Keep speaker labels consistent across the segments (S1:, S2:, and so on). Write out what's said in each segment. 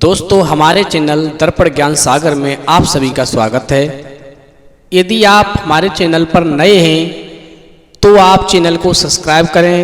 S1: दोस्तों हमारे चैनल दर्पण ज्ञान सागर में आप सभी का स्वागत है। यदि आप हमारे चैनल पर नए हैं तो आप चैनल को सब्सक्राइब करें,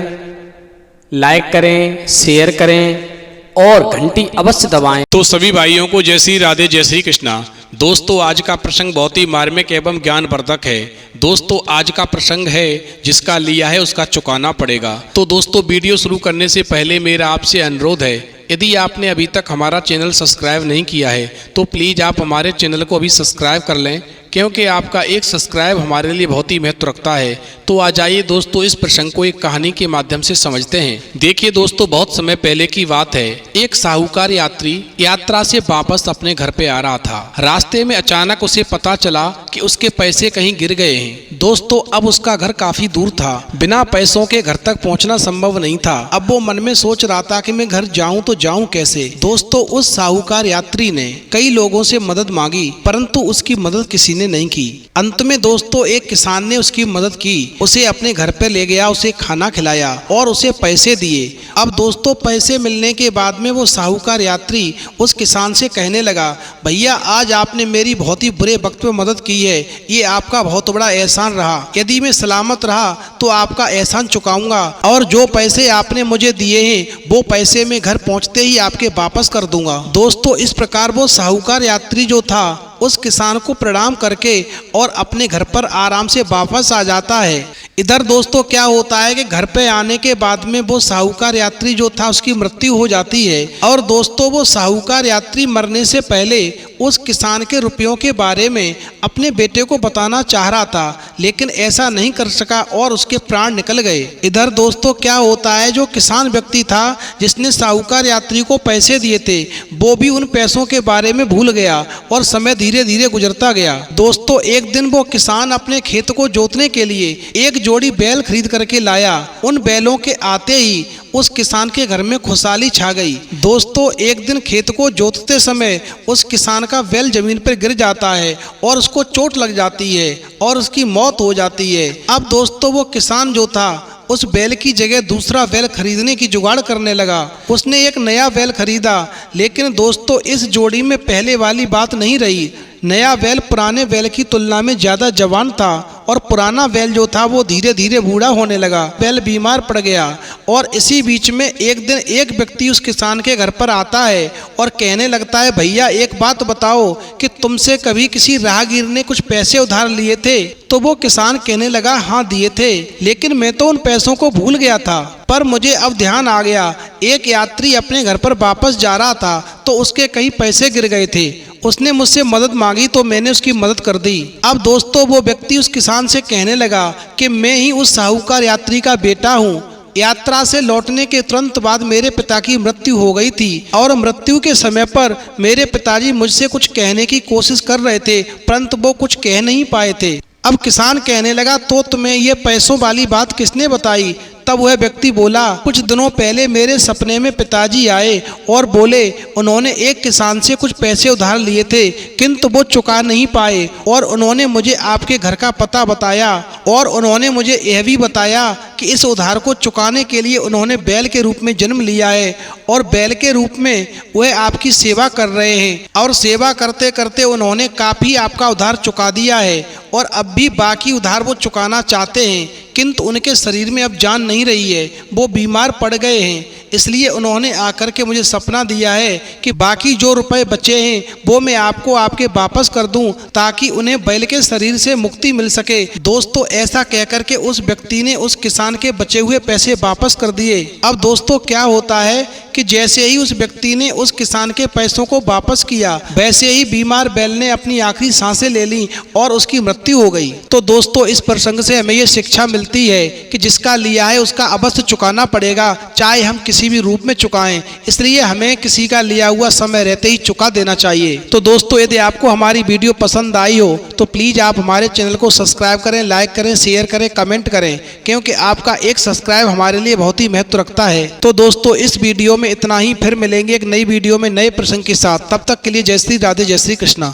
S1: लाइक करें, शेयर करें और घंटी अवश्य दबाएं।
S2: तो सभी भाइयों को जय श्री राधे, जय श्री कृष्णा। दोस्तों आज का प्रसंग बहुत ही मार्मिक एवं ज्ञानवर्धक है। दोस्तों आज का प्रसंग है जिसका लिया है उसका चुकाना पड़ेगा। तो दोस्तों वीडियो शुरू करने से पहले मेरा आपसे अनुरोध है, यदि आपने अभी तक हमारा चैनल सब्सक्राइब नहीं किया है तो प्लीज़ आप हमारे चैनल को अभी सब्सक्राइब कर लें, क्योंकि आपका एक सब्सक्राइब हमारे लिए बहुत ही महत्व रखता है। तो आ जाइए दोस्तों इस प्रसंग को एक कहानी के माध्यम से समझते हैं। देखिए दोस्तों, बहुत समय पहले की बात है। एक साहूकार यात्री यात्रा से वापस अपने घर पे आ रहा था। रास्ते में अचानक उसे पता चला कि उसके पैसे कहीं गिर गए हैं। दोस्तों अब उसका घर काफी दूर था, बिना पैसों के घर तक पहुंचना संभव नहीं था। अब वो मन में सोच रहा था कि मैं घर जाऊं तो जाऊं कैसे। दोस्तों उस साहूकार यात्री ने कई लोगों से मदद मांगी, परंतु उसकी मदद किसी ने नहीं की। अंत में दोस्तों एक किसान ने उसकी मदद की, उसे अपने घर पे ले गया, उसे खाना खिलाया और उसे पैसे दिए। अब दोस्तों पैसे मिलने के बाद में वो साहूकार यात्री उस किसान से कहने लगा, भैया आज आपने मेरी बहुत ही बुरे वक्त में मदद की है, ये आपका बहुत बड़ा एहसान रहा। यदि मैं सलामत रहा तो आपका एहसान चुकाऊंगा और जो पैसे आपने मुझे दिए हैं वो पैसे मैं घर पहुंचते ही आपके वापस कर दूंगा। दोस्तों इस प्रकार वो साहूकार यात्री जो था उस किसान को प्रणाम करके और अपने घर पर आराम से वापस आ जाता है। इधर दोस्तों क्या होता है कि घर पे आने के बाद में वो साहूकार यात्री जो था उसकी मृत्यु हो जाती है। और दोस्तों वो साहूकार यात्री मरने से पहले उस किसान के रुपयों के बारे में अपने बेटे को बताना चाह रहा था, लेकिन ऐसा नहीं कर सका और उसके प्राण निकल गए। इधर दोस्तों क्या होता है, जो किसान व्यक्ति था जिसने साहूकार यात्री को पैसे दिए थे वो भी उन पैसों के बारे में भूल गया और समय धीरे धीरे गुजरता गया। दोस्तों एक दिन वो किसान अपने खेत को जोतने के लिए एक जोड़ी बैल खरीद करके लाया। उन बैलों के आते ही उस किसान के घर में खुशहाली छा गई। दोस्तों एक दिन खेत को जोतते समय उस किसान का बैल जमीन पर गिर जाता है और उसको चोट लग जाती है और उसकी मौत हो जाती है। अब दोस्तों वो किसान जो था उस बैल की जगह दूसरा बैल खरीदने की जुगाड़ करने लगा। उसने एक नया बैल खरीदा, लेकिन दोस्तों इस जोड़ी में पहले वाली बात नहीं रही। नया बैल पुराने बैल की तुलना में ज़्यादा जवान था और पुराना बैल जो था वो धीरे धीरे बूढ़ा होने लगा। बैल बीमार पड़ गया और इसी बीच में एक दिन एक व्यक्ति उस किसान के घर पर आता है और कहने लगता है, भैया एक बात बताओ कि तुमसे कभी किसी राहगीर ने कुछ पैसे उधार लिए थे? तो वो किसान कहने लगा, हाँ दिए थे, लेकिन मैं तो उन पैसों को भूल गया था। पर मुझे अब ध्यान आ गया, एक यात्री अपने घर पर वापस जा रहा था तो उसके कहीं पैसे गिर गए थे। उसने मुझसे मदद मांगी तो मैंने उसकी मदद कर दी। अब दोस्तों वो व्यक्ति उस किसान से कहने लगा कि मैं ही उस साहूकार यात्री का बेटा हूँ। यात्रा से लौटने के तुरंत बाद मेरे पिता की मृत्यु हो गई थी और मृत्यु के समय पर मेरे पिताजी मुझसे कुछ कहने की कोशिश कर रहे थे, परंतु वो कुछ कह नहीं पाए थे। अब किसान कहने लगा, तो तुम्हें ये पैसों वाली बात किसने बताई? तब वह व्यक्ति बोला, कुछ दिनों पहले मेरे सपने में पिताजी आए और बोले उन्होंने एक किसान से कुछ पैसे उधार लिए थे, किंतु वो चुका नहीं पाए और उन्होंने मुझे आपके घर का पता बताया और उन्होंने मुझे यह भी बताया कि इस उधार को चुकाने के लिए उन्होंने बैल के रूप में जन्म लिया है और बैल के रूप में वह आपकी सेवा कर रहे हैं और सेवा करते करते उन्होंने काफ़ी आपका उधार चुका दिया है और अब भी बाकी उधार वो चुकाना चाहते हैं, किंतु उनके शरीर में अब जान नहीं रही है, वो बीमार पड़ गए हैं। इसलिए उन्होंने आकर के मुझे सपना दिया है कि बाकी जो रुपए बचे हैं वो मैं आपको आपके वापस कर दूं ताकि उन्हें बैल के शरीर से मुक्ति मिल सके। दोस्तों ऐसा कहकर के उस व्यक्ति ने उस किसान के बचे हुए पैसे वापस कर दिए। अब दोस्तों क्या होता है कि जैसे ही उस व्यक्ति ने उस किसान के पैसों को वापस किया, वैसे ही बीमार बैल ने अपनी आखिरी सांसें ले ली और उसकी मृत्यु हो गई। तो दोस्तों इस प्रसंग से हमें ये शिक्षा मिलती है कि जिसका लिया है उसका अवश्य चुकाना पड़ेगा, चाहे हम किसी भी रूप में चुकाएं। इसलिए हमें किसी का लिया हुआ समय रहते ही चुका देना चाहिए। तो दोस्तों यदि आपको हमारी वीडियो पसंद आई हो तो प्लीज़ आप हमारे चैनल को सब्सक्राइब करें, लाइक करें, शेयर करें, कमेंट करें, क्योंकि आपका एक सब्सक्राइब हमारे लिए बहुत ही महत्व रखता है। तो दोस्तों इस वीडियो में इतना ही, फिर मिलेंगे एक नई वीडियो में नए प्रसंग के साथ। तब तक के लिए जय श्री राधे, जय श्री कृष्णा।